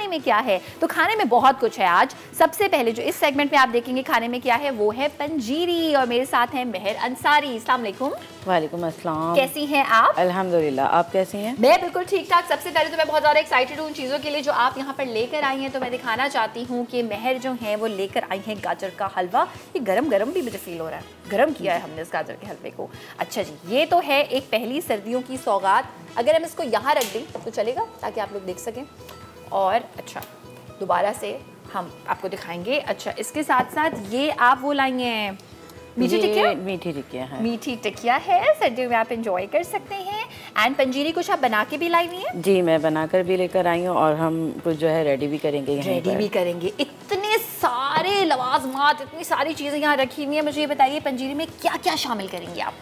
में क्या है, तो खाने में बहुत कुछ है आज। सबसे पहले जो इस सेगमेंट में आप देखेंगे खाने में क्या है, वो है पंजीरी, और मेरे साथ हैं मेहर अंसारी। अस्सलाम वालेकुम। वालेकुम अस्सलाम। कैसी हैं आप? अल्हम्दुलिल्लाह, आप कैसी हैं? मैं बिल्कुल ठीक ठाक। सबसे पहले तो मैं बहुत ज़्यादा एक्साइटेड हूँ उन चीज़ों के लिए जो आप यहाँ पर लेकर आई हैं। तो मैं दिखाना चाहती हूँ कि मेहर जो है वो लेकर आई हैं गाजर का हलवा। ये गरम गरम भी मुझे फील हो रहा है, गरम किया है हमने इस गाजर के हलवे को। अच्छा जी, ये तो है एक पहली सर्दियों की सौगात। अगर हम इसको यहाँ रख दें तो चलेगा, ताकि आप लोग देख सकें। और अच्छा, दोबारा से हम आपको दिखाएंगे। अच्छा, इसके साथ साथ ये आप वो लाई हैं मीठी टिकिया। मीठी टिकिया है, मीठी टिकिया है, सर्दियों में आप एंजॉय कर सकते हैं। एंड पंजीरी कुछ आप बना के भी लाई हुई हैं? जी, मैं बनाकर भी लेकर आई हूँ और हम कुछ जो है रेडी भी करेंगे। रेडी भी करेंगे। इतने सारे लवाजमात, इतनी सारी चीज़ें यहाँ रखी हुई हैं। मुझे ये बताइए पंजीरी में क्या क्या शामिल करेंगे आप?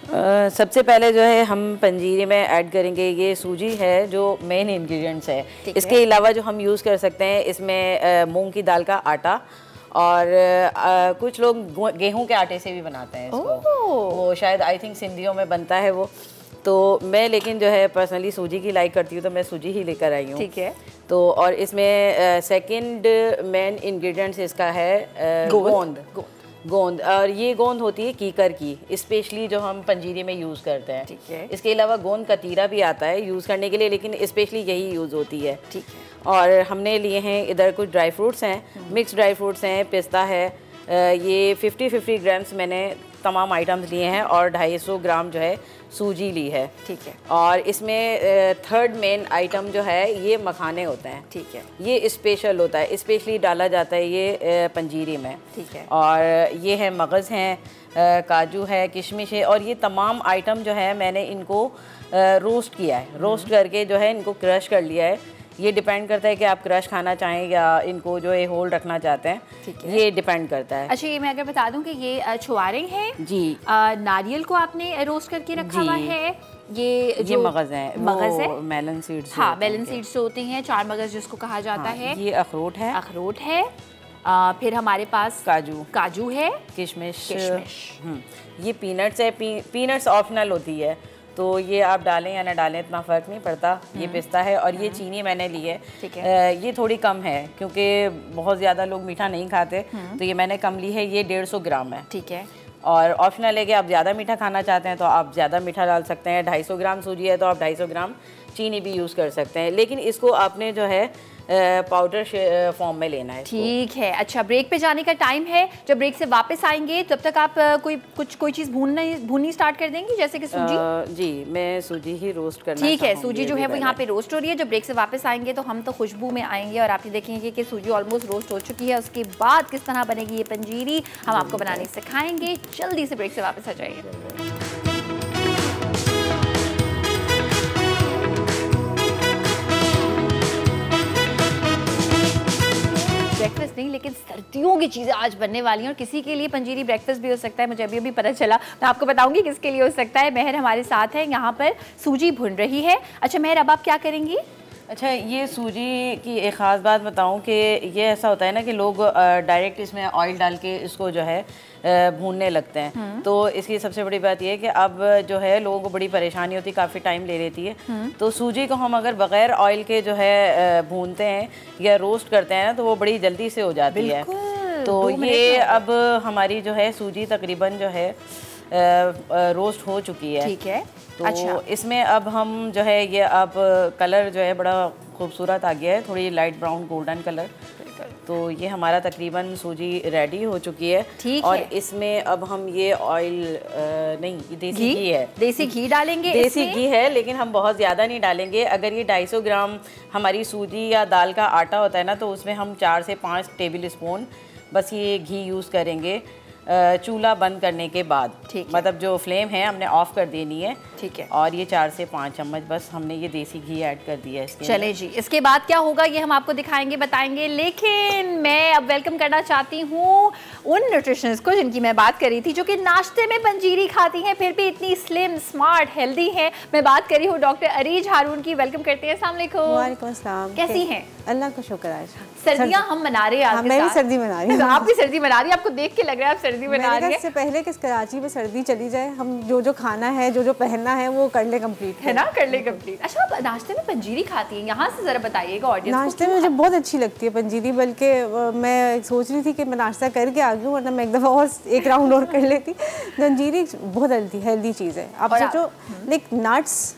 सबसे पहले जो है हम पंजीरी में ऐड करेंगे, ये सूजी है जो मेन इंग्रेडिएंट्स है। इसके अलावा जो हम यूज़ कर सकते हैं इसमें मूंग की दाल का आटा, और कुछ लोग गेहूं के आटे से भी बनाते हैं इसको। वो शायद आई थिंक सिंधियों में बनता है वो। तो मैं लेकिन जो है पर्सनली सूजी की लाइक करती हूँ, तो मैं सूजी ही लेकर आई हूँ। ठीक है। तो और इसमें सेकंड मेन इंग्रेडिएंट्स इसका है गोंद, और ये गोंद होती है कीकर की, स्पेशली जो हम पंजीरी में यूज़ करते हैं। ठीक है। इसके अलावा गोंद कतीरा भी आता है यूज़ करने के लिए, लेकिन स्पेशली यही यूज़ होती है। ठीक है। और हमने लिए हैं इधर कुछ ड्राई फ्रूट्स हैं, मिक्स ड्राई फ्रूट्स हैं, पिस्ता है। ये 50-50 ग्राम्स मैंने तमाम आइटम्स लिए हैं, और 250 ग्राम जो है सूजी ली है। ठीक है। और इसमें थर्ड मेन आइटम जो है ये मखाने होते हैं। ठीक है। ये स्पेशल होता है, स्पेशली डाला जाता है ये पंजीरी में। ठीक है। और ये है मगज़ हैं, काजू है, किशमिश है, और ये तमाम आइटम जो है मैंने इनको रोस्ट किया है। रोस्ट करके जो है इनको क्रश कर लिया है। ये डिपेंड करता है कि आप क्रश खाना चाहें या इनको जो है होल्ड रखना चाहते हैं। ठीक है। ये डिपेंड करता है। अच्छा, ये मैं अगर बता दूं कि ये छुआरे हैं जी, नारियल को आपने रोस्ट करके रखा हुआ है। ये मगज़ है, मगज़ है, मेलन सीड्स। हाँ, मेलन सीड्स होती हैं, चार मगज़ जिसको कहा जाता है। ये अखरोट है। अखरोट है। फिर हमारे पास काजू है, किशमिश। ये पीनट्स है। पीनट्स ऑप्शनल होती है, तो ये आप डालें या ना डालें इतना फ़र्क नहीं पड़ता। ये पिस्ता है, और ये चीनी मैंने ली है। ठीक है। ये थोड़ी कम है क्योंकि बहुत ज़्यादा लोग मीठा नहीं खाते, तो ये मैंने कम ली है। ये 150 ग्राम है। ठीक है। और ऑप्शनल है कि आप ज़्यादा मीठा खाना चाहते हैं तो आप ज़्यादा मीठा डाल सकते हैं। 250 ग्राम सूजी है तो आप 250 ग्राम चीनी भी यूज़ कर सकते हैं, लेकिन इसको आपने जो है पाउडर फॉर्म में लेना है। ठीक है। अच्छा, ब्रेक पे जाने का टाइम है। जब ब्रेक से वापस आएंगे तब तक आप कोई चीज़ भूननी स्टार्ट कर देंगी, जैसे कि सूजी? जी, मैं सूजी ही रोस्ट करना। ठीक है, सूजी जो है वो यहाँ पे रोस्ट हो रही है। जब ब्रेक से वापस आएंगे तो हम तो खुशबू में आएंगे, और आप ये देखेंगे कि सूजी ऑलमोस्ट रोस्ट हो चुकी है। उसके बाद किस तरह बनेगी ये पंजीरी हम आपको बनाने सिखाएंगे। जल्दी से ब्रेक से वापस आ जाइए। ब्रेकफास्ट नहीं, लेकिन सर्दियों की चीज़ें आज बनने वाली हैं, और किसी के लिए पंजीरी ब्रेकफास्ट भी हो सकता है। मुझे अभी पता चला, मैं आपको बताऊंगी किसके लिए हो सकता है। मेहर हमारे साथ है, यहाँ पर सूजी भुन रही है। अच्छा मेहर, अब आप क्या करेंगी? अच्छा, ये सूजी की एक ख़ास बात बताऊं कि ये ऐसा होता है ना कि लोग डायरेक्ट इसमें ऑयल डाल के इसको जो है भूनने लगते हैं। तो इसकी सबसे बड़ी बात ये है कि अब जो है लोगों को बड़ी परेशानी होती है, काफ़ी टाइम ले लेती है। तो सूजी को हम अगर बग़ैर ऑयल के जो है भूनते हैं या रोस्ट करते हैं ना, तो वो बड़ी जल्दी से हो जाती है। तो ये अब हमारी जो है सूजी तकरीबन जो है रोस्ट हो चुकी है। ठीक है। तो अच्छा, इसमें अब हम जो है ये अब कलर जो है बड़ा खूबसूरत आ गया है, थोड़ी लाइट ब्राउन गोल्डन कलर। तो ये हमारा तकरीबन सूजी रेडी हो चुकी है। ठीक और है। इसमें अब हम ये ऑयल नहीं, ये देसी घी है। देसी घी डालेंगे। देसी घी है, लेकिन हम बहुत ज़्यादा नहीं डालेंगे। अगर ये 250 ग्राम हमारी सूजी या दाल का आटा होता है ना, तो उसमें हम 4 से 5 टेबल स्पून बस ये घी यूज़ करेंगे चूल्हा बंद करने के बाद। मतलब जो फ्लेम है हमने ऑफ कर देनी है। ठीक है। और ये 4 से 5 चम्मच बस हमने ये देसी घी ऐड कर दिया है इसके। चले जी, इसके बाद क्या होगा ये हम आपको दिखाएंगे, बताएंगे। लेकिन मैं अब वेलकम करना चाहती हूँ उन न्यूट्रिशनिस्ट को जिनकी मैं बात कर रही थी, जो कि नाश्ते में पंजीरी खाती हैं फिर भी इतनी स्लिम, स्मार्ट, हेल्दी हैं। मैं बात कर रही हूँ डॉक्टर अरीज हारून की। वेलकम करते हैं। अस्सलाम वालेकुम। वालेकुम अस्सलाम। कैसी हैं? अल्लाह का शुक्र है। सर्दियाँ हम मना रहे हैं। मैं भी सर्दी मना रही हूँ। आप भी सर्दी मना रही हैं, आपको देख के लग रहा है आप सर्दी बना रही है। इससे पहले कि कराची में सर्दी चली जाए, हम जो खाना है, जो पहनना है वो कर ले कंप्लीट, है ना, कर ले कंप्लीट। अच्छा, आप नाश्ते में पंजीरी खाती हैं, यहाँ से ज़रा बताइएगा ऑडियंस को। नाश्ते में मुझे बहुत अच्छी लगती है पंजीरी, बल्कि मैं सोच रही थी कि मैं नाश्ता करके आ गई, वरना मैं एक दफ़ा और एक राउंड और कर लेती। पंजीरी बहुत हेल्दी चीज़ है। आप सोचो लाइक नट्स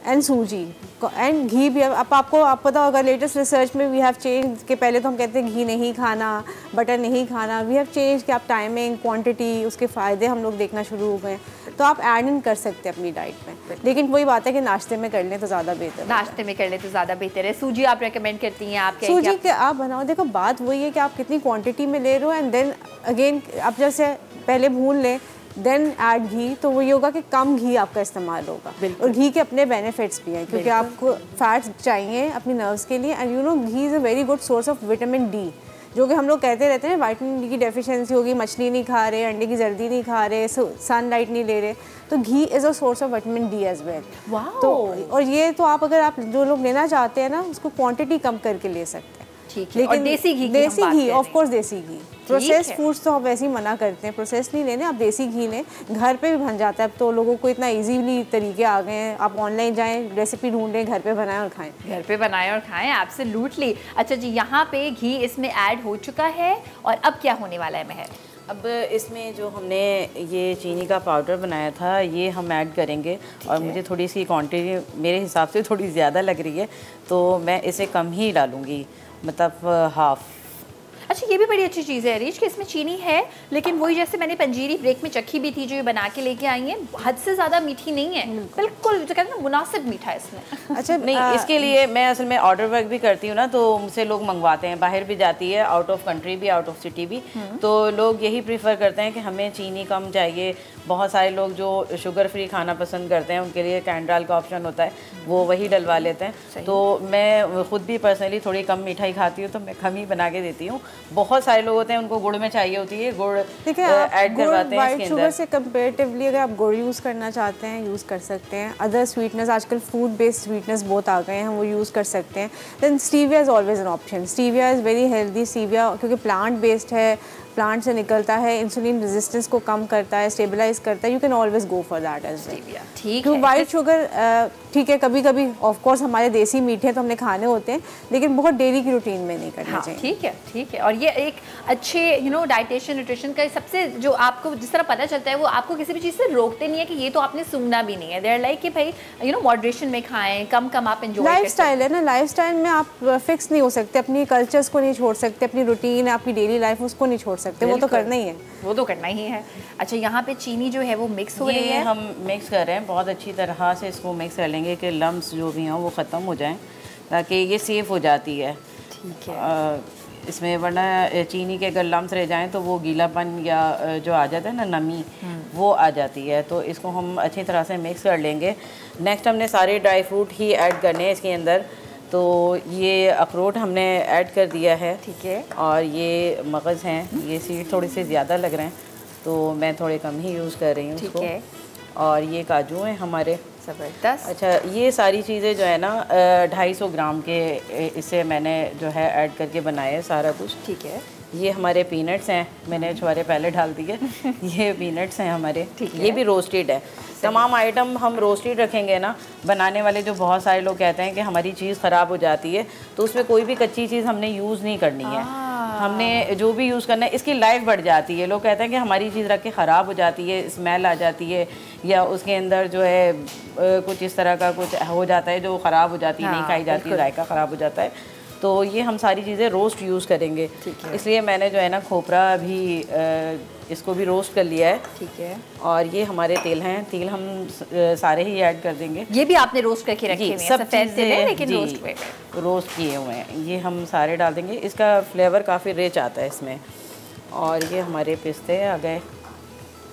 एंड सूजी एंड घी भी। अब आपको पता होगा लेटेस्ट रिसर्च में वी हैव चेंज कि पहले तो हम कहते हैं घी नहीं खाना, बटर नहीं खाना, वी हैव चेंज कि आप टाइमिंग, क्वांटिटी, उसके फ़ायदे हम लोग देखना शुरू हो गए। तो आप ऐड इन कर सकते हैं अपनी डाइट में, लेकिन वही बात है कि नाश्ते में कर लें तो ज़्यादा बेहतर है। नाश्ते में कर लें तो ज़्यादा बेहतर है। सूजी आप रेकमेंड करती हैं? आप सूजी के आप बनाओ, देखो बात वही है कि आप कितनी क्वांटिटी में ले रहे हो, एंड देन अगेन आप जैसे पहले भून लें देन ऐड घी, तो वो ये होगा कि कम घी आपका इस्तेमाल होगा। और घी के अपने बेनिफिट्स भी हैं, क्योंकि आपको फैट्स चाहिए अपनी नर्व्स के लिए, and you know ghee is a very good source of vitamin D, जो कि हम लोग कहते रहते हैं विटामिन डी की डेफिशिएंसी होगी, मछली नहीं खा रहे, अंडे की जर्दी नहीं खा रहे, सनलाइट नहीं ले रहे, तो ghee is a source of vitamin D as well. तो और ये तो आप अगर आप जो लोग लेना चाहते हैं ना, उसको क्वांटिटी कम करके ले सकते हैं। ठीक है। और देसी घी ऑफ कोर्स देसी घी। प्रोसेस फूड्स तो आप वैसे ही मना करते हैं, प्रोसेस नहीं लेने, आप देसी घी लें, घर पे भी बन जाता है। अब तो लोगों को इतना इजीली तरीके आ गए हैं, आप ऑनलाइन जाएं, रेसिपी ढूंढें, घर पे बनाएं और खाएं। घर पे बनाएं और खाएं, एब्सोल्युटली। अच्छा जी, यहाँ पे घी इसमें ऐड हो चुका है, और अब क्या होने वाला है महर? अब इसमें जो हमने ये चीनी का पाउडर बनाया था ये हम ऐड करेंगे, और मुझे थोड़ी इसकी क्वांटिटी मेरे हिसाब से थोड़ी ज़्यादा लग रही है, तो मैं इसे कम ही डालूँगी, मतलब हाफ़। अच्छा, ये भी बड़ी अच्छी चीज़ है अरीश कि इसमें चीनी है, लेकिन वही जैसे मैंने पंजीरी ब्रेक में चखी भी थी जो ये बना के लेके आई हैं, हद से ज़्यादा मीठी नहीं है, बिल्कुल जो कहते हैं ना मुनासिब मीठा है इसमें। अच्छा नहीं, इसके लिए मैं असल में ऑर्डर वर्क भी करती हूँ ना, तो मुझसे लोग मंगवाते हैं, बाहर भी जाती है, आउट ऑफ कंट्री भी, आउट ऑफ सिटी भी, तो लोग यही प्रीफर करते हैं कि हमें चीनी कम चाहिए। बहुत सारे लोग जो शुगर फ्री खाना पसंद करते हैं उनके लिए कैंड्राल का ऑप्शन होता है, वो वही डलवा लेते हैं। तो मैं खुद भी पर्सनली थोड़ी कम मिठाई खाती हूँ, तो मैं कम ही बना के देती हूँ। बहुत सारे लोग होते हैं उनको गुड़ में चाहिए होती है, गुड़ ऐड करवाते हैं इसके अंदर। शुगर से कंपेरेटिवली अगर आप गुड़ यूज़ करना चाहते हैं यूज़ कर सकते हैं। अदर स्वीटनेस, आजकल फूड बेस्ड स्वीटनेस बहुत आ गए हैं, वो यूज़ कर सकते हैं। Then stevia is always an option. Stevia is very healthy. Stevia क्योंकि प्लांट बेस्ड है, प्लांट से निकलता है, इंसुलिन रेजिस्टेंस को कम करता है, स्टेबलाइज करता है। You can always go for that as well. ठीक है। वाइट शुगर ठीक है, कभी कभी ऑफ कोर्स हमारे देसी मीठे तो हमने खाने होते हैं, लेकिन बहुत डेली की रूटीन में नहीं करना चाहिए। ठीक है, ठीक है। और ये एक अच्छे डाइटेशन न्यूट्रिशन का सबसे जो आपको जिस तरह पता चलता है, वो आपको किसी भी चीज़ से रोकते नहीं है कि ये तो आपने सूंघना भी नहीं है। देयर लाइक कि भाई मॉडरेशन में खाएं, कम कम आप एंजॉय। लाइफस्टाइल है ना, लाइफस्टाइल में आप फिक्स नहीं हो सकते, अपनी कल्चर्स को नहीं छोड़ सकते, अपनी रूटीन, आपकी डेली लाइफ उसको नहीं छोड़ सकते, वो तो करना ही है, वो तो करना ही है। अच्छा, यहाँ पे चीनी जो है वो मिक्स हो रही है, हम मिक्स कर रहे हैं, बहुत अच्छी तरह से इसको मिक्स कर लेंगे कि लम्स जो भी हों वो ख़त्म हो जाएं, ताकि ये सेफ हो जाती है। ठीक है। इसमें वरना चीनी के अगर लम्स रह जाएं तो वो गीलापन या जो आ जाता है ना, नमी, वो आ जाती है। तो इसको हम अच्छी तरह से मिक्स कर लेंगे। नेक्स्ट हमने सारे ड्राई फ्रूट ही ऐड करने हैं इसके अंदर। तो ये अखरोट हमने ऐड कर दिया है, ठीक है। और ये मगज़ हैं, ये सीड थोड़े से ज़्यादा लग रहे हैं तो मैं थोड़े कम ही यूज़ कर रही हूँ उसको। और ये काजू हैं हमारे। ज़बरदस्त। अच्छा, ये सारी चीज़ें जो है ना 250 ग्राम के इससे मैंने जो है ऐड करके बनाए है सारा कुछ। ठीक है। ये हमारे पीनट्स हैं, मैंने छुआरे पहले डाल दिए। ये पीनट्स हैं हमारे, ये भी रोस्टेड है। तमाम आइटम हम रोस्टेड रखेंगे ना, बनाने वाले जो बहुत सारे लोग कहते हैं कि हमारी चीज़ ख़राब हो जाती है, तो उसमें कोई भी कच्ची चीज़ हमने यूज़ नहीं करनी है। हमने जो भी यूज़ करना है, इसकी लाइफ बढ़ जाती है। लोग कहते हैं कि हमारी चीज़ रख के ख़राब हो जाती है, स्मेल आ जाती है, या उसके अंदर जो है कुछ इस तरह का कुछ हो जाता है जो ख़राब हो जाती है, नहीं खाई जाती, जायका ख़राब हो जाता है। तो ये हम सारी चीज़ें रोस्ट यूज़ करेंगे, इसलिए मैंने जो है ना खोपरा भी इसको भी रोस्ट कर लिया है। ठीक है। और ये हमारे तेल हैं, तेल हम सारे ही ऐड कर देंगे। ये भी आपने रोस्ट करके रखे हुए हैं, सब चीज़ें लेकिन रोस्ट किए हुए हैं, ये हम सारे डाल देंगे। इसका फ्लेवर काफ़ी रिच आता है इसमें। और ये हमारे पिस्ते आ गए।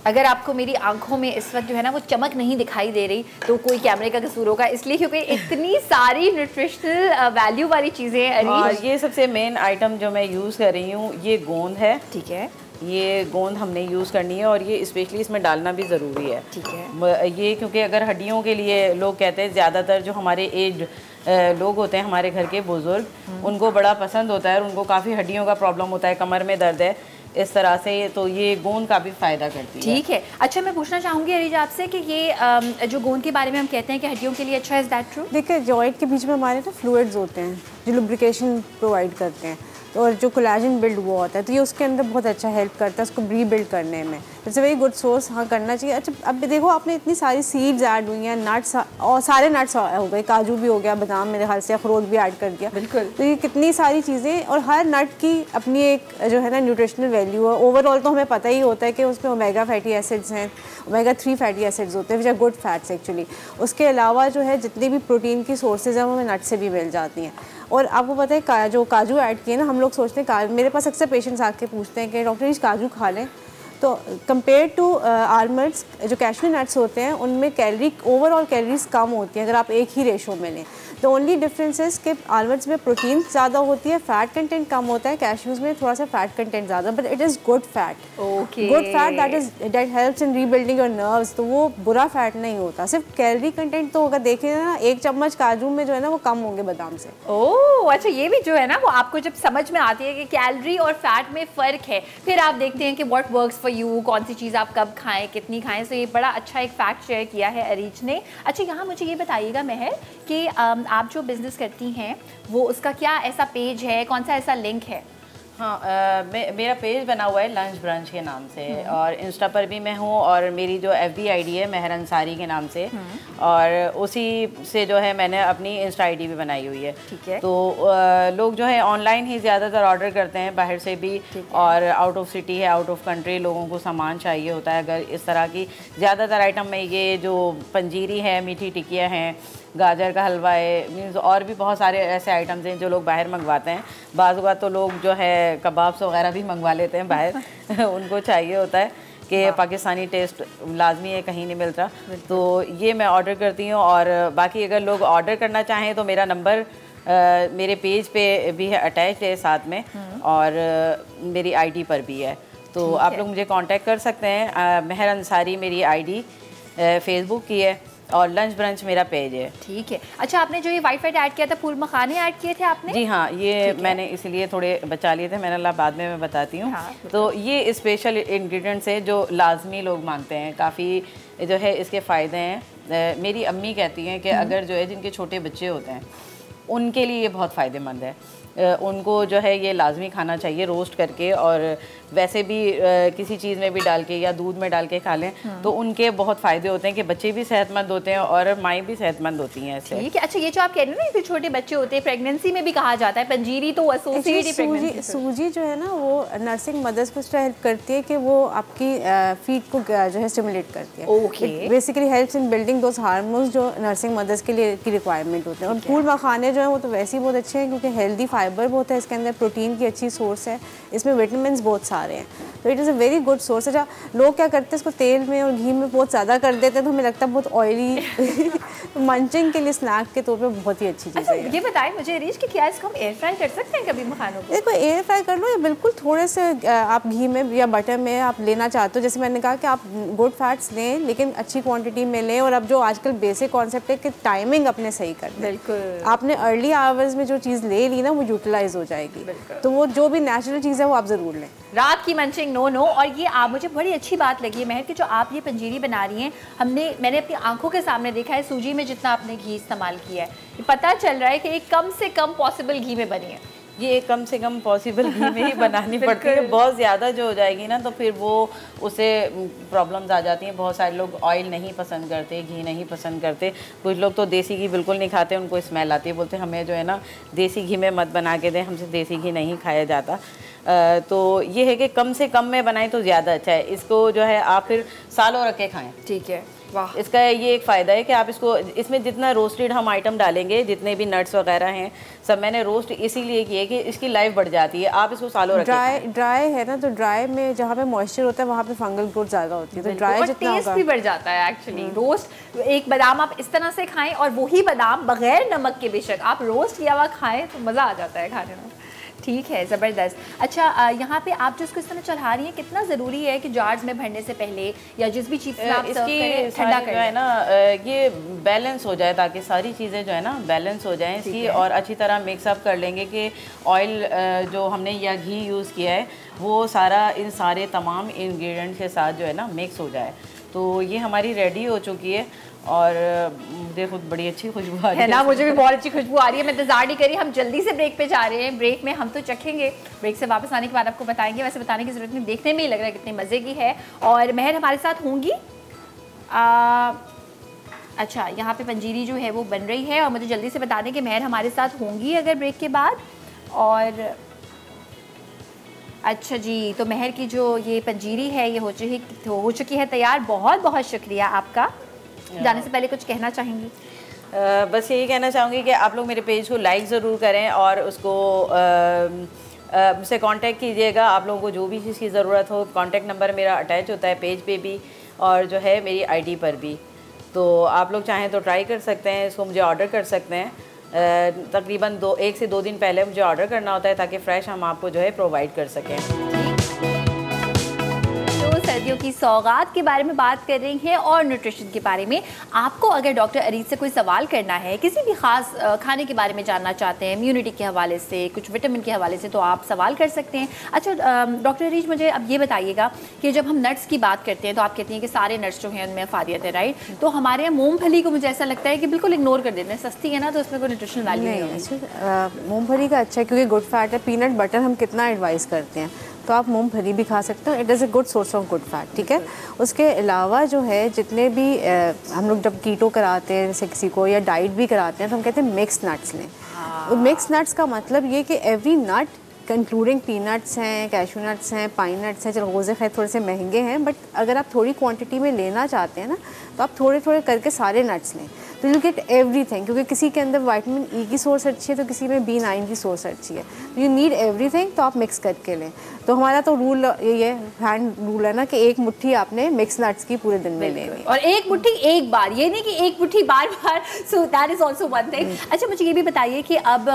अगर आपको मेरी आंखों में इस वक्त जो है ना वो चमक नहीं दिखाई दे रही, तो कोई कैमरे का कसूर होगा, इसलिए क्योंकि इतनी सारी न्यूट्रिशनल वैल्यू वाली चीज़ें हैं। और ये सबसे मेन आइटम जो मैं यूज़ कर रही हूँ, ये गोंद है। ठीक है। ये गोंद हमने यूज़ करनी है, और ये स्पेशली इसमें डालना भी ज़रूरी है। ठीक है। ये क्योंकि अगर हड्डियों के लिए लोग कहते हैं, ज़्यादातर जो हमारे एज लोग होते हैं, हमारे घर के बुज़ुर्ग, उनको बड़ा पसंद होता है, और उनको काफ़ी हड्डियों का प्रॉब्लम होता है, कमर में दर्द है, इस तरह से, तो ये गोंद का भी फ़ायदा करती है। ठीक है। अच्छा, मैं पूछना चाहूँगी अरीज आपसे कि ये जो गोंद के बारे में हम कहते हैं कि हड्डियों के लिए अच्छा है, इज दैट ट्रू? देखिए, जॉइंट के बीच में हमारे ना फ्लूइड्स होते हैं जो लुब्रिकेशन प्रोवाइड करते हैं, और जो कोलेजन बिल्ड हुआ होता है तो ये उसके अंदर बहुत अच्छा हेल्प करता है उसको रीबिल्ड करने में। It's a very good source, हाँ करना चाहिए। अच्छा, अब देखो आपने इतनी सारी सीड्स ऐड हुई हैं, नट्स और सारे नट्स हो गए, काजू भी हो गया, बादाम मेरे ख्याल से, अखरोट भी ऐड कर दिया। बिल्कुल। तो ये कितनी सारी चीज़ें, और हर नट की अपनी एक जो है ना न्यूट्रिशनल वैल्यू है। ओवरऑल तो हमें पता ही होता है कि उसमें ओमेगा फैटी एसिड्स हैं, ओमेगा 3 फैटी एसिड्स होते हैं which are good fats actually. उसके अलावा जो है जितनी भी प्रोटीन की सोर्सेज हैं वो हमें नट से भी मिल जाती हैं। और आपको पता है जो काजू ऐड किए ना, हम लोग सोचते हैं, मेरे पास अक्सर पेशेंट्स आके पूछते हैं कि डॉक्टर काजू खा लें, तो कंपेयर टू आलमंड्स जो कैशू नट्स होते हैं उनमें ओवरऑल कैलोरीज कम होती हैं अगर आप एक ही रेशो में लें। तो ओनली डिफरेंस इज कि आलमंड्स में प्रोटीन ज़्यादा होती है, फैट कंटेंट कम होता है, कैशूज़ में थोड़ा सा फैट कंटेंट ज़्यादा, but it is good fat. Okay, good fat that helps in rebuilding your nerves. तो वो बुरा फैट नहीं होता। सिर्फ कैलोरी कंटेंट तो अगर देखें ना, 1 चम्मच काजू में जो है ना वो कम होंगे बादाम से। ओह अच्छा, ये भी जो है ना वो आपको जब समझ में आती है कि कैलोरी और फैट में फ़र्क है, फिर आप देखते हैं कि व्हाट वर्क्स फॉर यू, कौन सी चीज़ आप कब खाएं, कितनी खाएं। तो ये बड़ा अच्छा एक फैक्ट शेयर किया है अरीज ने। अच्छा, यहाँ मुझे ये बताइएगा महर कि आप जो बिज़नेस करती हैं वो उसका क्या ऐसा पेज है, कौन सा ऐसा लिंक है? हाँ, मेरा पेज बना हुआ है लंच ब्रंच के नाम से, और इंस्टा पर भी मैं हूँ, और मेरी जो FB आईडी है महर अंसारी के नाम से, और उसी से जो है मैंने अपनी इंस्टा आईडी भी बनाई हुई है। ठीक है। तो लोग जो है ऑनलाइन ही ज़्यादातर ऑर्डर करते हैं, बाहर से भी, और आउट ऑफ सिटी है, आउट ऑफ कंट्री लोगों को सामान चाहिए होता है। अगर इस तरह की ज़्यादातर आइटम में ये जो पंजीरी है, मीठी टिकिया हैं, गाजर का हलवा है, मीन्स और भी बहुत सारे ऐसे आइटम्स हैं जो लोग बाहर मंगवाते हैं। बाज़ बात तो लोग जो है कबाब्स वगैरह भी मंगवा लेते हैं बाहर उनको चाहिए होता है कि पाकिस्तानी टेस्ट लाजमी है, कहीं नहीं मिलता। तो ये मैं ऑर्डर करती हूँ, और बाकी अगर लोग ऑर्डर करना चाहें तो मेरा नंबर मेरे पेज पे भी है, अटैच है साथ में, और मेरी आईडी पर भी है। तो आप लोग मुझे कांटेक्ट कर सकते हैं। महर अंसारी मेरी आईडी फेसबुक की है, और लंच ब्रंच मेरा पेज है। ठीक है। अच्छा, आपने जो ये वाइट फैट ऐड किया था, फूल मखाने ऐड किए थे आपने? जी हाँ, ये मैंने इसलिए थोड़े बचा लिए थे, मैंने अल्लाह बाद में मैं बताती हूँ। हाँ, तो ये स्पेशल इंग्रेडिएंट्स है जो लाजमी लोग मांगते हैं, काफ़ी जो है इसके फ़ायदे हैं। मेरी अम्मी कहती हैं कि अगर जो है जिनके छोटे बच्चे होते हैं उनके लिए ये बहुत फ़ायदेमंद है। उनको जो है ये लाजमी खाना चाहिए रोस्ट करके, और वैसे भी किसी चीज़ में भी डाल के या दूध में डाल के खा लें तो उनके बहुत फ़ायदे होते हैं कि बच्चे भी सेहतमंद होते हैं और माएँ भी सेहतमंद होती हैं ऐसे। ठीक है। अच्छा, ये जो आप कह रहे हैं ना, छोटे बच्चे होते हैं, प्रेगनेंसी में भी कहा जाता है पंजीरी तो एसोसिएटेड सूजी जो है ना वो नर्सिंग मदर्स को हेल्प करती है कि वो आपकी फीट को जो है स्टिमुलेट करती है। Okay. Basically helps in building those hormones जो नर्सिंग मदर्स के लिए की रिक्वायरमेंट होते हैं। और फूल मखाने जो है वो तो वैसे ही बहुत अच्छे हैं क्योंकि हेल्दी फाइबर बहुत है इसके अंदर, प्रोटीन की अच्छी सोर्स है, इसमें विटामिन बहुत सारे हैं, तो it is a very good source. अच्छा, लोग क्या करते हैं इसको तेल में और घी में बहुत ज़्यादा कर देते हैं तो हमें लगता है बहुत ऑयली मंचिंग के लिए स्नैक के तौर पे बहुत ही अच्छी चीज़ है। ये बताएं मुझे रीच कि क्या इसको हम एयर फ्राई कर सकते हैं कभी मखानों को? देखो, एयर फ्राई कर लो या बिल्कुल थोड़े से आप घी में या बटर में आप लेना चाहते हो, जैसे मैंने कहा कि आप गुड फैट्स लें लेकिन अच्छी क्वांटिटी में लें। और अब जो आजकल बेसिक कॉन्सेप्ट है कि टाइमिंग अपने सही कर दें। बिल्कुल। आपने अर्ली आवर्स में जो चीज़ ले ली ना वो यूटिलाइज हो जाएगी, तो वो जो भी नेचुरल चीज़ है वो आप ज़रूर लें। रात की मंचिंग नो। और ये आप मुझे बड़ी अच्छी बात लगी है महर कि जो आप ये पंजीरी बना रही हैं, मैंने अपनी आंखों के सामने देखा है सूजी में जितना आपने घी इस्तेमाल किया है, ये पता चल रहा है कि एक कम से कम पॉसिबल घी में बनी है। ये कम से कम पॉसिबल घी में ही बनानी पड़ती है। बहुत ज़्यादा जो हो जाएगी ना तो फिर वो उससे प्रॉब्लम्स आ जाती हैं। बहुत सारे लोग ऑयल नहीं पसंद करते, घी नहीं पसंद करते, कुछ लोग तो देसी घी बिल्कुल नहीं खाते, उनको स्मेल आती है, बोलते हमें जो है ना देसी घी में मत बना के दें, हमसे देसी घी नहीं खाया जाता। तो ये है कि कम से कम में बनाएं तो ज़्यादा अच्छा है। इसको जो है आप फिर सालों रख के खाएँ। ठीक है। वाह। इसका ये एक फ़ायदा है कि आप इसको, इसमें जितना रोस्टेड हम आइटम डालेंगे, जितने भी नट्स वगैरह हैं सब मैंने रोस्ट इसीलिए किए कि इसकी लाइफ बढ़ जाती है। आप इसको सालों रखें। ड्राई है ना, तो ड्राई में जहाँ पे मॉइस्चर होता है वहाँ पे फंगल ग्रोथ ज़्यादा होती है, तो ड्राई जितना टेस्ट भी बढ़ जाता है एक्चुअली। रोस्ट एक बादाम आप इस तरह से खाएं और वही बादाम बगैर नमक के बेशक आप रोस्ट किया हुआ खाएं तो मज़ा आ जाता है खाने में। ठीक है, ज़बरदस्त। अच्छा, यहाँ पे आप जो इसको इस तरह चढ़ा रही हैं, कितना ज़रूरी है कि जार्स में भरने से पहले या जिस भी चीज़ में आप सर्व करें ठंडा कर है ना, ये बैलेंस हो जाए ताकि सारी चीज़ें जो है ना बैलेंस हो जाएं इसकी, और अच्छी तरह मिक्सअप कर लेंगे कि ऑयल जो हमने या घी यूज़ किया है वो सारा इन सारे तमाम इंग्रेडिएंट्स के साथ जो है ना मिक्स हो जाए। तो ये हमारी रेडी हो चुकी है और देखो बड़ी अच्छी खुशबू आ रही है ना, मुझे भी बहुत अच्छी खुशबू आ रही है। मैं इंतजार नहीं करी, हम जल्दी से ब्रेक पे जा रहे हैं। ब्रेक में हम तो चखेंगे, ब्रेक से वापस आने के बाद आपको बताएंगे। वैसे बताने की ज़रूरत नहीं, देखने में ही लग रहा है कितने मज़े की है। और महर हमारे साथ होंगी। अच्छा, यहाँ पे पंजीरी जो है वो बन रही है और मुझे जल्दी से बता दें कि महर हमारे साथ होंगी अगर ब्रेक के बाद। और अच्छा जी, तो महर की जो ये पंजीरी है ये हो चुकी है तैयार। बहुत बहुत शुक्रिया आपका। जाने से पहले कुछ कहना चाहेंगी? बस यही कहना चाहूँगी कि आप लोग मेरे पेज को लाइक ज़रूर करें और उसको मुझसे कांटेक्ट कीजिएगा। आप लोगों को जो भी चीज़ की ज़रूरत हो, कांटेक्ट नंबर मेरा अटैच होता है पेज पे भी और जो है मेरी आईडी पर भी। तो आप लोग चाहें तो ट्राई कर सकते हैं, इसको मुझे ऑर्डर कर सकते हैं। तकरीबन 1 से 2 दिन पहले मुझे ऑर्डर करना होता है ताकि फ़्रेश हम आपको जो है प्रोवाइड कर सकें। सर्दियों की सौगात के बारे में बात कर रही हैं और न्यूट्रिशन के बारे में। आपको अगर डॉक्टर अरीज से कोई सवाल करना है, किसी भी ख़ास खाने के बारे में जानना चाहते हैं, इम्यूनिटी के हवाले से, कुछ विटामिन के हवाले से, तो आप सवाल कर सकते हैं। अच्छा डॉक्टर अरीज, मुझे अब ये बताइएगा कि जब हम नट्स की बात करते हैं तो आप कहती हैं कि सारे नट्स जो हैं उनमें अफादियत है, राइट? तो हमारे यहाँ मूँगफली को मुझे ऐसा लगता है कि बिल्कुल इग्नोर कर देते हैं, सस्ती है ना तो उसमें कोई न्यूट्रिशनल वैल्यू नहीं होगी। मूँगफली का अच्छा है क्योंकि गुड फैट है। पीनट बटर हम कितना एडवाइस करते हैं, तो आप मूंगफली भी खा सकते हो। It is a good source of good fat, ठीक है। उसके अलावा जो है जितने भी हम लोग जब कीटो कराते हैं जैसे किसी को या डाइट भी कराते हैं तो हम कहते हैं मिक्स नट्स लें। मिक्स नट्स का मतलब ये कि एवरी नट कंक्लूडिंग पीनट्स हैं, कैशू नट्स हैं, पाइन नट्स हैं। चलो रोज़े खैर थोड़े से महंगे हैं, बट अगर आप थोड़ी क्वांटिटी में लेना चाहते हैं ना तो आप थोड़े थोड़े करके सारे नट्स लें तो यू गेट एवरीथिंग। क्योंकि किसी के अंदर विटामिन ई की सोर्स अच्छी है तो किसी में B9 की सोर्स अच्छी है। यू नीड एवरीथिंग, तो आप मिक्स करके लें। तो हमारा तो रूल यही है, हैंड रूल है ना, कि एक मुट्ठी आपने मिक्स नट्स की पूरे दिन में लेनी और एक मुट्ठी एक बार, ये नहीं कि एक मुट्ठी बार बार। So that is also one thing. अच्छा मुझे ये भी बताइए कि अब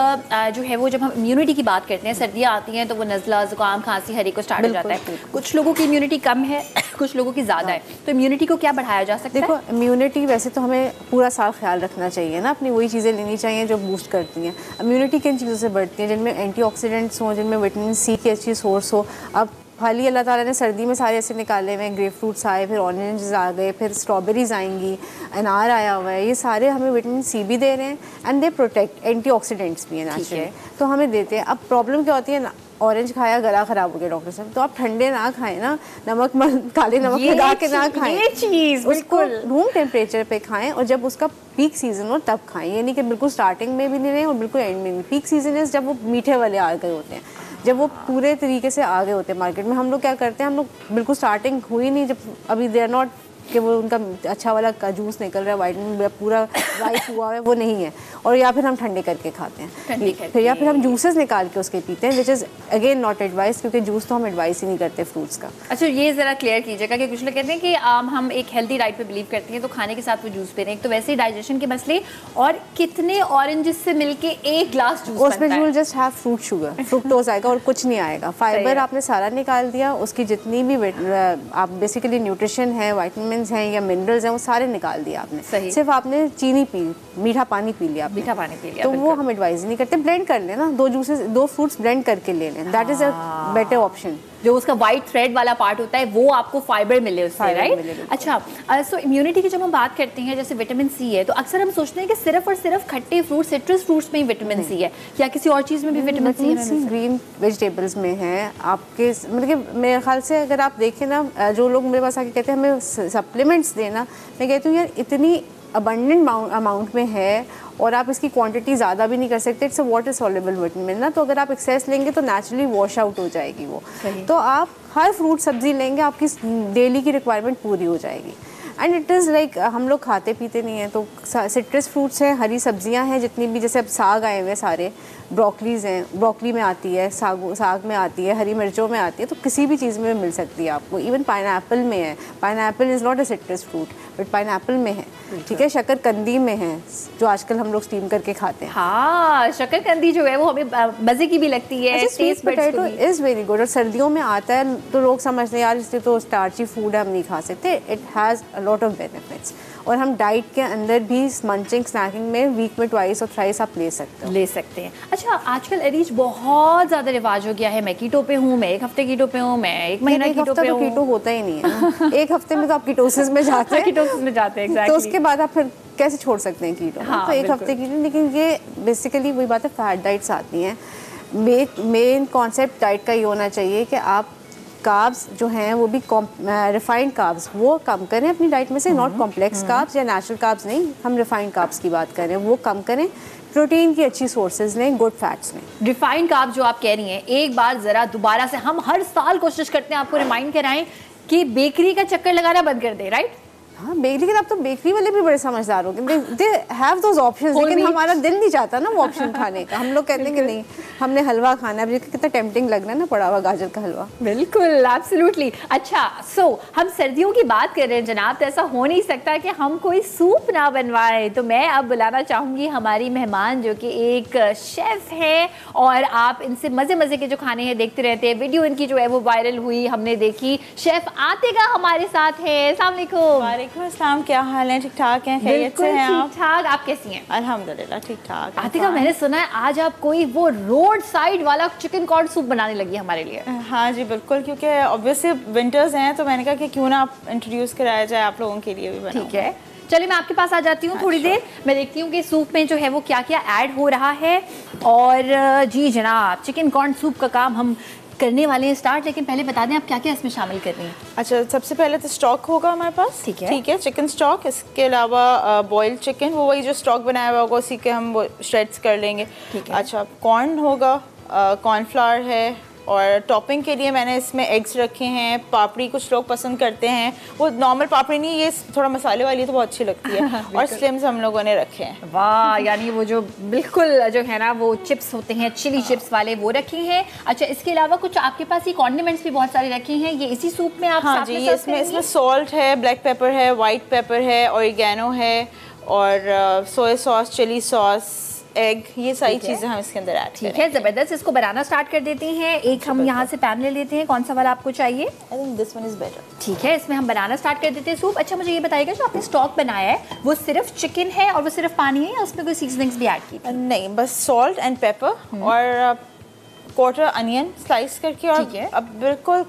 जो है वो जब हम इम्यूनिटी की बात करते हैं, सर्दियाँ आती हैं तो वो नज़ला, ज़ुकाम, खांसी हर एक को स्टार्ट हो जाता है। कुछ लोगों की इम्यूनिटी कम है, कुछ लोगों की ज़्यादा है, तो इम्यूनिटी को क्या बढ़ाया जा सकता है? देखो इम्यूनिटी वैसे तो हमें पूरा साल ख्याल रखना चाहिए ना, अपनी वही चीज़ें लेनी चाहिए जो बूस्ट करती हैं। इम्यूनिटी किन चीज़ों से बढ़ती है? जिनमें एंटीऑक्सीडेंट्स हों, जिनमें विटामिन सी की अच्छी सोर्स हो। अब हाल ही अल्लाह ताला ने सर्दी में सारे ऐसे निकाले हुए हैं, ग्रेप फ्रूट्स आए, फिर ऑरेंजेस आ गए, फिर स्ट्रॉबेरीज आएंगी, अनार आया हुआ है। ये सारे हमें विटामिन सी भी दे रहे हैं एंड दे प्रोटेक्ट, एंटीऑक्सीडेंट्स भी हैं नेचुरली, तो हमें देते हैं। अब प्रॉब्लम क्या होती है ना, ऑरेंज खाया गला ख़राब हो गया डॉक्टर साहब, तो आप ठंडे ना खाएं ना, काले नमक लगा के ना खाएं, ये चीज़ उसको रूम टेम्परेचर पे खाएं और जब उसका पीक सीज़न हो तब खाएं। ये नहीं कि बिल्कुल स्टार्टिंग में भी नहीं रहें और बिल्कुल एंड में नहीं। पीक सीज़न है जब वो मीठे वाले आ गए होते हैं, जब वो पूरे तरीके से आ गए होते हैं मार्केट में। हम लोग क्या करते हैं, हम लोग बिल्कुल स्टार्टिंग हुई नहीं, जब अभी दे आर नॉट कि वो उनका अच्छा वाला का जूस निकल रहा है, वाइटमिन पूरा राइट हुआ है, वो नहीं है। और या फिर हम ठंडे करके खाते हैं, फिर या फिर हम जूसेस निकाल के उसके पीते हैं, which is again not advice, क्योंकि जूस तो हम एडवाइस ही नहीं करते फ्रूट्स का। अच्छा ये ज़रा क्लियर कीजिएगा कि कुछ लोग कहते हैं कि हम एक हेल्दी डाइट पे बिलीव करते हैं तो खाने के साथ वो जूस पी रहे हैं, तो वैसे ही डाइजेशन के मसले। और कितने ऑरेंजेस से मिलके एक ग्लास जूस उसमें you will just have fruit sugar, fructose आएगा और कुछ नहीं आएगा। फाइबर आपने सारा निकाल दिया, उसकी जितनी भी आप बेसिकली न्यूट्रिशन है, वाइटामिन हैं या मिनरल्स हैं, वो सारे निकाल दिया आपने। सही। सिर्फ आपने चीनी पी, मीठा पानी पी लिया, मीठा पानी पी लिया, तो वो हम एडवाइज नहीं करते। ब्लेंड कर लेना, 2 जूसेस, 2 फ्रूट्स ब्लेंड करके ले लें, that is a better option. जो उसका वाइट थ्रेड वाला पार्ट होता है वो आपको फाइबर मिले उससे, राइट? अच्छा सो इम्यूनिटी की जब हम बात करते हैं, जैसे विटामिन सी है, तो अक्सर हम सोचते हैं कि सिर्फ और सिर्फ खट्टे फ्रूट, सिट्रस फ्रूट्स में ही विटामिन सी है, या किसी और चीज़ में भी विटामिन सी ग्रीन वेजिटेबल्स में है आपके। मतलब कि मेरे ख्याल से अगर आप देखें ना, जो लोग मेरे पास आके कहते हैं हमें सप्लीमेंट्स देना, मैं कहती हूँ यार इतनी अबंडेंट अमाउंट में है और आप इसकी क्वांटिटी ज़्यादा भी नहीं कर सकते। It's a water soluble vitamin ना, तो अगर आप एक्सेस लेंगे तो नेचुरली वॉश आउट हो जाएगी वो। तो आप हर फ्रूट सब्जी लेंगे, आपकी डेली की रिक्वायरमेंट पूरी हो जाएगी। एंड इट इज़ लाइक हम लोग खाते पीते नहीं हैं, तो सिट्रस फ्रूट्स हैं, हरी सब्जियां हैं जितनी भी, जैसे अब साग आए हुए हैं सारे, ब्रोकलीज हैं, ब्रोकली में आती है, साग में आती है, हरी मिर्चों में आती है, तो किसी भी चीज़ में मिल सकती है आपको। इवन पाइनएप्पल में है, pineapple is not a citrus fruit but pineapple में है, ठीक है। शकरकंदी में है जो आजकल हम लोग स्टीम करके खाते हैं। हाँ, शकरकंदी जो है वो हमें मज़े की भी लगती है। Sweet potato is very good, और सर्दियों में आता है तो लोग समझते हैं यार इससे तो स्टार्ची फूड है हम नहीं खा सकते। It has a lot of benefits, और हम डाइट के अंदर भी मंचिंग स्नैकिंग में वीक में ट्वाइस और थ्राइस आप ले सकते हैं। अच्छा, आजकल अरीज बहुत ज़्यादा रिवाज हो गया है, मैं कीटो पे हूँ, मैं 1 हफ्ते कीटो पे हूँ, मैं 1 महीना कीटो पे हूँ। कीटो होता ही नहीं है एक हफ्ते में तो आप कीटोसिस में जाते हैं कीटोसिस में जाते हैं, exactly। तो उसके बाद आप फिर कैसे छोड़ सकते हैं कीटो? हाँ, तो 1 हफ्ते की, लेकिन ये बेसिकली वही बात है, फैट डाइट्स आती हैं। मेन कॉन्सेप्ट डाइट का ये होना चाहिए कि आप कार्ब्स जो हैं वो भी रिफाइंड कार्ब्स वो कम करें अपनी डाइट में से, नॉट कॉम्प्लेक्स कार्ब्स या नेचुरल कार्ब्स नहीं, हम रिफाइंड कार्ब्स की बात कर रहे हैं, वो कम करें। प्रोटीन की अच्छी सोर्सेज लें, गुड फैट्स लें। रिफाइंड कार्ब जो आप कह रही हैं, एक बार ज़रा दोबारा से, हम हर साल कोशिश करते हैं आपको रिमाइंड कराएं कि बेकरी का चक्कर लगाना बंद कर दे, राइट? हाँ, लेकिन अब तो बेकरी वाले भी बड़े समझदार हो गए, दे हैव दोज ऑप्शंस, लेकिन हमारा दिल नहीं चाहता ना वो ऑप्शन खाने का। हम लोग कहते हैं कि नहीं हमने हलवा खाना है, कितना टेम्पटिंग लग रहा है ना पड़ा हुआ गाजर का हलवा। बिल्कुल, एब्सोल्युटली। अच्छा, हम सर्दियों की बात कर रहे हैं जनाब, तो ऐसा हो नहीं सकता कि हम कोई सूप ना बनवाएं। तो मैं अब बुलाना चाहूँगी हमारी मेहमान जो कि एक शेफ़ है, और आप इनसे मज़े मज़े के जो खाने हैं देखते रहते हैं, वीडियो इनकी जो है वो वायरल हुई, हमने देखी। शेफ़ आतिका हमारे साथ है। अस्सलाम वालेकुम। अस्सलाम, क्या हाल है? ठीक ठाक हैं? खैरियत से हैं आप? ठीक ठाक, आप कैसी हैं? अल्हम्दुलिल्लाह ठीक ठाक। आतिका, मैंने सुना है आज आप कोई वो रोड साइड वाला चिकन कॉर्न सूप बनाने लगी है हमारे लिए। हाँ जी बिल्कुल, क्योंकि ऑब्वियसली विंटर्स हैं तो मैंने कहा कि क्यों ना आप इंट्रोड्यूस कराया जाए आप लोगों के लिए भी बनाऊं। ठीक है, चलिए मैं आपके पास आ जाती हूँ थोड़ी देर, मैं देखती हूँ कि सूप में जो है वो क्या क्या ऐड हो रहा है। और जी जनाब, चिकन कॉर्न सूप का काम हम करने वाले हैं स्टार्ट, लेकिन पहले बता दें आप क्या क्या इसमें शामिल कर रही हैं। अच्छा, सबसे पहले तो स्टॉक होगा हमारे पास। ठीक है, चिकन स्टॉक। इसके अलावा बॉइल्ड चिकन, वो वही जो स्टॉक बनाया हुआ होगा उसी के हम वो श्रेड्स कर लेंगे। ठीक है। अच्छा, कॉर्न होगा, कॉर्नफ्लावर है, और टॉपिंग के लिए मैंने इसमें एग्स रखे हैं, पापड़ी कुछ लोग पसंद करते हैं, वो नॉर्मल पापड़ी नहीं, ये थोड़ा मसाले वाली तो बहुत अच्छी लगती है और स्लिम्स हम लोगों ने रखे हैं। वाह, यानी वो जो बिल्कुल जो है ना वो चिप्स होते हैं, चिली चिप्स वाले, वो रखे हैं। अच्छा, इसके अलावा कुछ आपके पास ये कॉन्डिमेंट्स भी बहुत सारे रखे हैं, ये इसी सूप में आप हाँ जी, इसमें सॉल्ट है, ब्लैक पेपर है, वाइट पेपर है, ऑरिगेनो है, और soya sauce, chilli sauce, egg, ये सारी चीज़ें हम इसके अंदर ऐड ठीक है, ज़बरदस्त। इसको बनाना स्टार्ट कर देते हैं। एक हम यहाँ से पैन ले लेते हैं, कौन सा वाला आपको चाहिए? I think this one is better. ठीक है, इसमें हम बनाना स्टार्ट कर देते हैं सूप। अच्छा, मुझे ये बताइएगा जो आपने स्टॉक बनाया है वो सिर्फ चिकन है और वो सिर्फ पानी है, या उसमें कोई सीजनिंग्स भी ऐड की? नहीं, बस सॉल्ट एंड पेपर और क्वार्टर अनियन स्लाइस करके, और अब बिल्कुल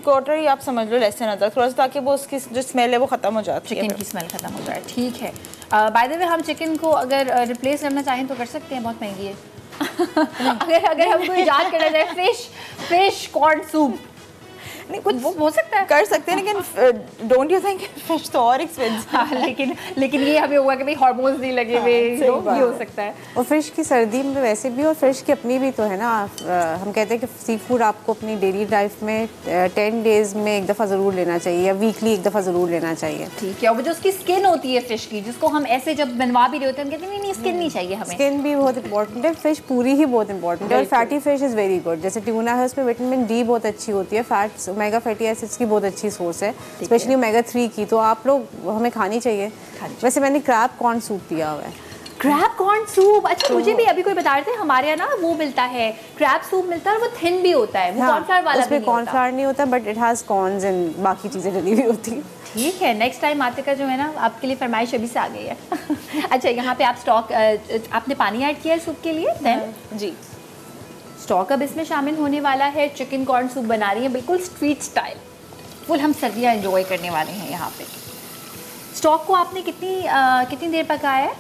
क्वार्टर ही आप समझ लो लहसुन अदरक थोड़ा सा, ताकि वो उसकी जो स्मेल है वो ख़त्म हो जाती है, चिकन की स्मेल खत्म हो जाए। ठीक है, बाय द वे हम चिकन को अगर रिप्लेस करना चाहें तो कर सकते हैं, बहुत महंगी है अगर हम कोई याद करना चाहे फिश कॉर्न सूप, नहीं कुछ वो हो सकता है, कर सकते हैं, लेकिन डोंट यू थिंक फिश तो और एक्सपेंसिव। हाँ, लेकिन ये हमें हुआ कि भाई हार्मोन्स नहीं लगे हुए, ये हो सकता है। और फिश की सर्दी में वैसे भी, और फिश की अपनी भी तो है ना, हम कहते हैं कि सी फूड आपको अपनी डेली लाइफ में 10 डेज में एक दफ़ा ज़रूर लेना चाहिए, या वीकली एक दफ़ा ज़रूर लेना चाहिए। ठीक है, और वो जो उसकी स्किन होती है फिश की, जिसको हम ऐसे जब बनवा भी रहे होते हैं, हम कहते हैं नहीं स्किन नहीं चाहिए हमें। स्किन भी बहुत इंपॉर्टेंट है, फिश पूरी ही बहुत इंपॉर्टेंट है, और fatty fish is very good. जैसे ट्यूना है, उसमें विटामिन डी बहुत अच्छी होती है, फैट्स ओमेगा फैटी एसिड्स की बहुत अच्छी सोर्स है, स्पेशली ओमेगा 3 की, तो आप लोग हमें खानी चाहिए। वैसे मैंने क्रैब कॉर्न सूप पिया हुआ है। क्रैब कॉर्न सूप, अच्छा तो मुझे भी अभी कोई बता रहे थे, हमारे यहाँ ना वो मिलता है, क्रैब सूप मिलता है, और वो थिन भी होता है, वो कॉर्नफ्लावर वाला उसमें कॉर्नफ्लावर नहीं होता, but it has corns and बाकी चीज़ें डली हुई होती है। ठीक है, नेक्स्ट टाइम आते का जो है ना आपके लिए फरमाइश अभी से आ गई है। अच्छा, यहाँ पे आप स्टॉक, आपने पानी ऐड किया है सूप के लिए? देन जी, स्टॉक अब इसमें शामिल होने वाला है। चिकन कॉर्न सूप बना रही है बिल्कुल स्ट्रीट स्टाइल, फुल हम सर्दियाँ एंजॉय करने वाले हैं यहाँ पे। स्टॉक को आपने कितनी देर पकाया है?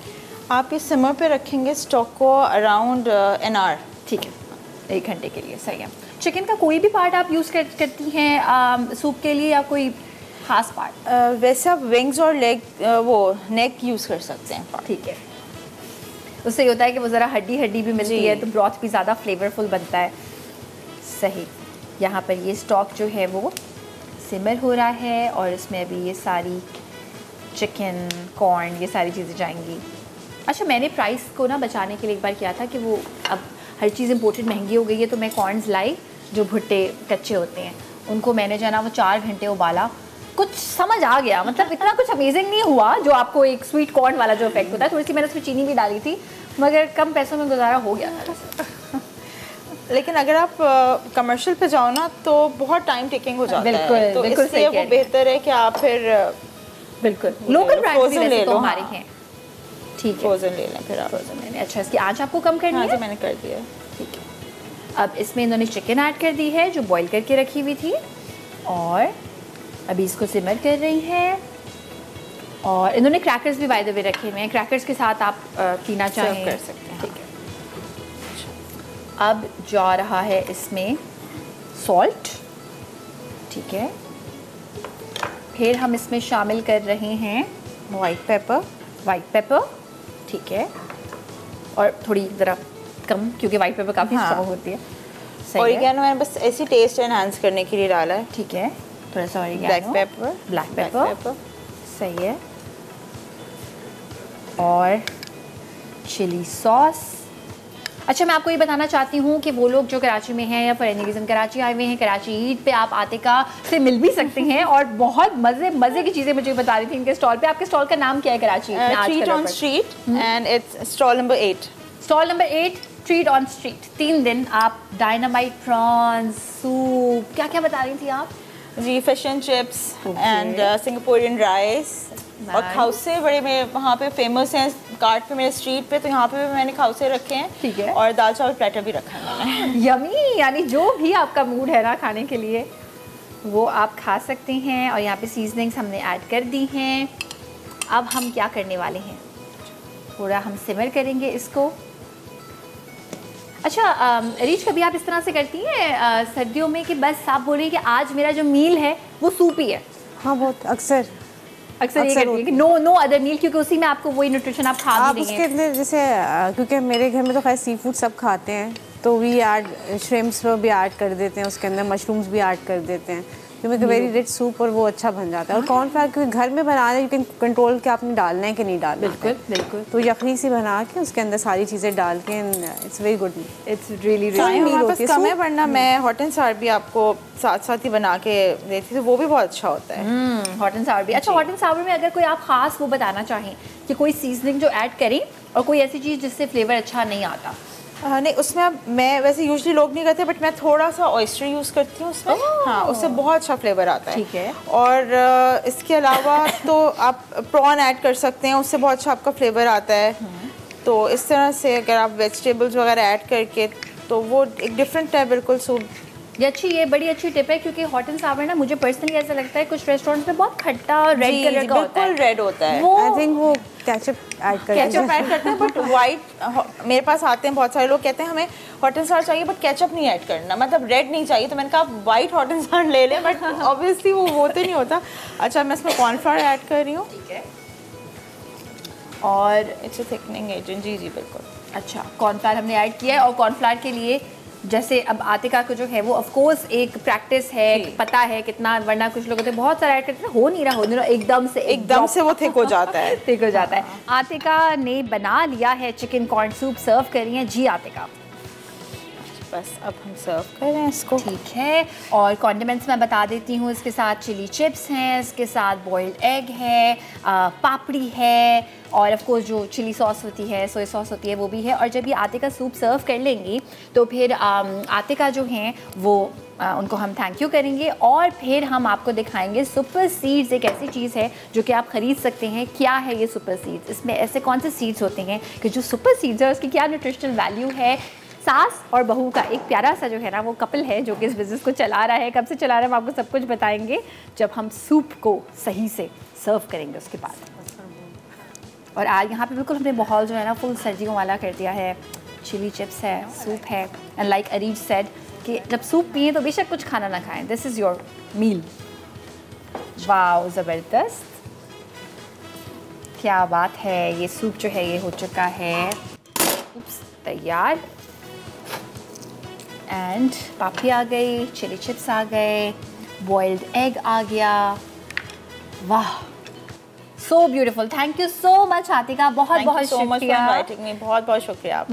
आप इस सिमर पे रखेंगे स्टॉक को अराउंड एन आवर। ठीक है, 1 घंटे के लिए, सही है। चिकन का कोई भी पार्ट आप यूज़ करती हैं सूप के लिए, या कोई ख़ास पार्ट? वैसे आप विंग्स और लेग, वो नेक यूज़ कर सकते हैं। ठीक है, उससे ये होता है कि वो ज़रा हड्डी भी मिलती है, तो ब्रॉथ भी ज़्यादा फ्लेवरफुल बनता है। सही, यहाँ पर ये स्टॉक जो है वो सिमर हो रहा है, और इसमें अभी ये सारी चिकन, कॉर्न, ये सारी चीज़ें जाएंगी। अच्छा, मैंने प्राइस को ना बचाने के लिए एक बार किया था कि वो अब हर चीज़ इंपोर्टेड महंगी हो गई है, तो मैं कॉर्नस लाई जो भुट्टे कच्चे होते हैं, उनको मैंने जो है ना वो 4 घंटे उबाला। कुछ समझ आ गया, मतलब इतना कुछ अमेजिंग नहीं हुआ जो आपको एक स्वीट कॉर्न वाला जो इफेक्ट होता है। थोड़ी सी मैंने उसमें चीनी भी डाली थी, मगर कम पैसों में गुजारा हो गया था। लेकिन अगर आप कमर्शियल पे जाओ ना तो बहुत टाइम टेकिंग हो जाता है, तो बिल्कुल इसलिए वो बेहतर है कि आप फिर बिल्कुल लोकल ब्रांड्स भी वैसे तो हमारे हैं। ठीक है, फ्रोजन ले लें फिर आप। फ्रोजन ले लें। अच्छा, इसकी आंच आपको कम करनी हाँ है? जी, मैंने कर दिया। ठीक है, अब इसमें इन्होंने चिकन ऐड कर दी है जो बॉईल करके रखी हुई थी, और अभी इसको सिमर कर रही हैं। और इन्होंने क्रैकर्स भी बाय द वे रखे हुए हैं, क्रैकर्स के साथ आप पीना चाहें कर सकते हैं। ठीक है। अब जा रहा है इसमें सॉल्ट, ठीक है। फिर हम इसमें शामिल कर रहे हैं वाइट पेपर, ठीक है, और थोड़ी ज़रा कम क्योंकि वाइट पेपर काफ़ी स्ट्रॉन्ग होती है। सही है। ऑरिगेनो मैंने बस ऐसी टेस्ट एनहांस करने के लिए डाला है। ठीक है, थोड़ा सा ऑरिगेनो, ब्लैक पेपर, सही है, और चिली सॉस। अच्छा, मैं आपको ये बताना चाहती हूँ कि वो लोग जो कराची में हैं या फॉर एनी रीज़न कराची आए हुए हैं, कराची ईद पे आप आतिका से मिल भी सकते हैं, और बहुत मज़े की चीज़ें मुझे बता रही थी इनके स्टॉल पे। आपके स्टॉल का नाम क्या है कराची में? Treat on street, and it's stall number 8। Stall number 8, treat on street. 3 दिन आप डायनामाइट प्रॉन्स, सूप, क्या क्या बता रही थी आप? जी, fish and chips and Singaporean rice, और खाउसे बड़े में वहाँ पे फेमस हैं कार्ट पे मेरे स्ट्रीट पे, तो यहाँ पे भी मैंने खाउसे रखे हैं। ठीक है, और दाल चावल प्लेटर भी रखा है मैंने। यमी, यानी जो भी आपका मूड है ना खाने के लिए वो आप खा सकते हैं। और यहाँ पे सीजनिंग्स हमने ऐड कर दी हैं। अब हम क्या करने वाले हैं, थोड़ा हम सिमर करेंगे इसको। अच्छा रीच, कभी आप इस तरह से करती हैं सर्दियों में कि बस आप बोलिए कि आज मेरा जो मील है वो सूप ही है? हाँ, बहुत अक्सर ये करती है कि नो अदर मील, क्योंकि उसी में आपको वही न्यूट्रिशन आप खा भी रही हैं। उसके अंदर जैसे क्योंकि मेरे घर में तो खैर सी फूड सब खाते हैं, तो वी ऐड श्रिम्प्स भी ऐड कर देते हैं, उसके अंदर मशरूम्स भी ऐड कर देते हैं, क्योंकि वेरी रिच सूप और वो अच्छा बन जाता है। और कॉर्नफ्लावर क्योंकि घर में बनाना है, यू कैन कंट्रोल कि आपने डालना है कि नहीं डालना। बिल्कुल। तो यखनी सी बना के उसके अंदर सारी चीज़ें डाल के, it's very good, it's really come है, वरना मैं हॉट एंड सावर भी आपको साथ साथ ही बना के देती थी, तो वो भी बहुत अच्छा होता है। हॉट एंड सावर भी। अच्छा, हॉट एंड सावर में अगर कोई आप खास वो बताना चाहें कि कोई सीजनिंग जो ऐड करें और कोई ऐसी चीज़ जिससे फ्लेवर अच्छा नहीं आता? नहीं, उसमें मैं वैसे यूजुअली लोग नहीं करते, बट मैं थोड़ा सा ऑयस्टर यूज़ करती हूँ उसमें। हाँ, उससे बहुत अच्छा फ्लेवर आता है। ठीक है। और इसके अलावा तो आप प्रॉन ऐड कर सकते हैं, उससे बहुत अच्छा आपका फ्लेवर आता है। तो इस तरह से अगर आप वेजिटेबल्स वगैरह ऐड करके, तो वो एक डिफरेंट है बिल्कुल सूप। ये बड़ी अच्छी टिप है, क्योंकि हॉट एंड सावर ना मुझे पर्सनली ऐसा लगता है कुछ रेस्टोरेंट्स में बहुत खट्टा और रेड कलर का होता है। बिल्कुल रेड होता है। आई थिंक वो केचप ऐड करते हैं, बट वाइट मेरे पास आते हैं बहुत सारे लोग कहते हैं हमें हॉट एंड सावर चाहिए बट केचप नहीं ऐड करना, मतलब रेड नहीं चाहिए। तो मैंने कहा आप वाइट हॉट एंड सावर ले लें, बट ऑब्वियसली वो तो नहीं होता। अच्छा, मैं इसमें कॉर्नफ्लावर ऐड कर रही हूँ। ठीक है, और इट्स अ थिकनिंग एजेंट। जी बिल्कुल। अच्छा, कॉर्नफ्लावर हमने ऐड किया है, और कॉर्नफ्लावर के लिए जैसे अब आतिका को जो है वो ऑफ कोर्स एक प्रैक्टिस है, पता है कितना, वरना कुछ लोग होते हैं बहुत सारा ऐड करते हैं, हो नहीं रहा एकदम से वो थिक हो जाता है। थिक हो जाता है। आतिका ने बना लिया है चिकन कॉर्न सूप, सर्व करी है। जी आतिका, बस अब हम सर्व कर रहे हैं इसको। ठीक है, और कॉन्डिमेंट्स मैं बता देती हूँ। इसके साथ चिली चिप्स हैं, इसके साथ बॉइल्ड एग है, पापड़ी है, और ऑफ कोर्स जो चिली सॉस होती है, सोया सॉस होती है, वो भी है। और जब ये आतिका सूप सर्व कर लेंगी तो फिर आतिका जो हैं वो उनको हम थैंक यू करेंगे, और फिर हम आपको दिखाएंगे सुपर सीड्स। एक ऐसी चीज़ है जो कि आप ख़रीद सकते हैं। क्या है ये सुपर सीड्स? इसमें ऐसे कौन से सीड्स होते हैं कि जो सुपर सीड्स है उसकी क्या न्यूट्रिशनल वैल्यू है? सास और बहू का एक प्यारा सा जो है ना वो कपल है जो कि इस बिज़नेस को चला रहा है। कब से चला रहा है हम आपको सब कुछ बताएंगे जब हम सूप को सही से सर्व करेंगे उसके बाद। और आज यहाँ पे बिल्कुल हमने माहौल जो है ना फुल सर्दियों वाला कर दिया है। चिली चिप्स है, सूप है, एंड लाइक अरीज सेड कि जब सूप पिए तो बेशक कुछ खाना ना खाएं, this is your meal. Wow, ज़बरदस्त, क्या बात है। ये सूप जो है ये हो चुका है तैयार, एंड पापड़ी आ गई, चिली चिप्स आ गए, बॉइल्ड एग आ गया। वाह, so beautiful. Thank you so much Atika, बहुत बहुत शुक्रिया। बहुत बहुत शुक्रिया।